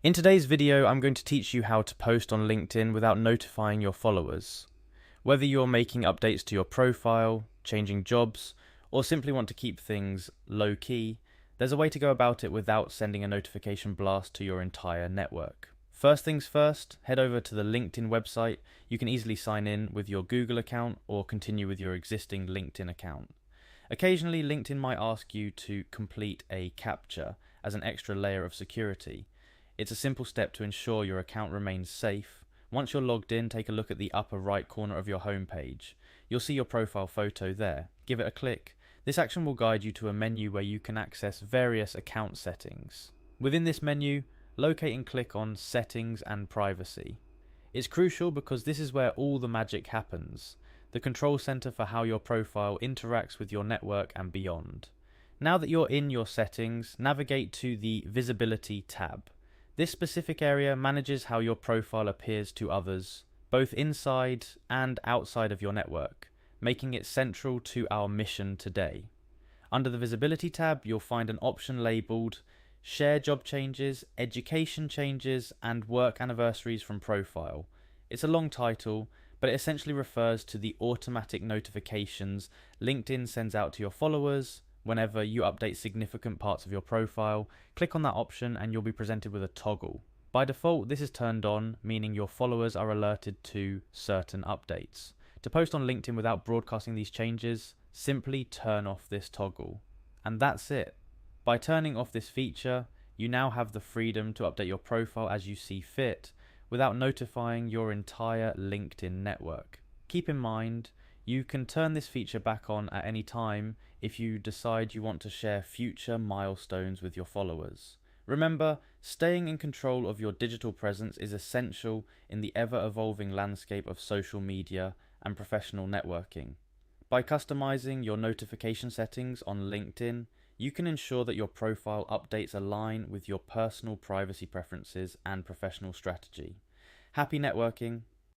In today's video, I'm going to teach you how to post on LinkedIn without notifying your followers. Whether you're making updates to your profile, changing jobs, or simply want to keep things low-key, there's a way to go about it without sending a notification blast to your entire network. First things first, head over to the LinkedIn website. You can easily sign in with your Google account or continue with your existing LinkedIn account. Occasionally, LinkedIn might ask you to complete a CAPTCHA as an extra layer of security. It's a simple step to ensure your account remains safe. Once you're logged in, take a look at the upper right corner of your homepage. You'll see your profile photo there. Give it a click. This action will guide you to a menu where you can access various account settings. Within this menu, locate and click on Settings and Privacy. It's crucial because this is where all the magic happens, the control center for how your profile interacts with your network and beyond. Now that you're in your settings, navigate to the Visibility tab. This specific area manages how your profile appears to others, both inside and outside of your network, making it central to our mission today. Under the Visibility tab, you'll find an option labeled Share Job Changes, Education Changes, and Work Anniversaries from Profile. It's a long title, but it essentially refers to the automatic notifications LinkedIn sends out to your followers whenever you update significant parts of your profile. Click on that option and you'll be presented with a toggle. By default, this is turned on, meaning your followers are alerted to certain updates. To post on LinkedIn without broadcasting these changes, simply turn off this toggle. And that's it. By turning off this feature, you now have the freedom to update your profile as you see fit, without notifying your entire LinkedIn network. Keep in mind, you can turn this feature back on at any time if you decide you want to share future milestones with your followers. Remember, staying in control of your digital presence is essential in the ever-evolving landscape of social media and professional networking. By customizing your notification settings on LinkedIn, you can ensure that your profile updates align with your personal privacy preferences and professional strategy. Happy networking!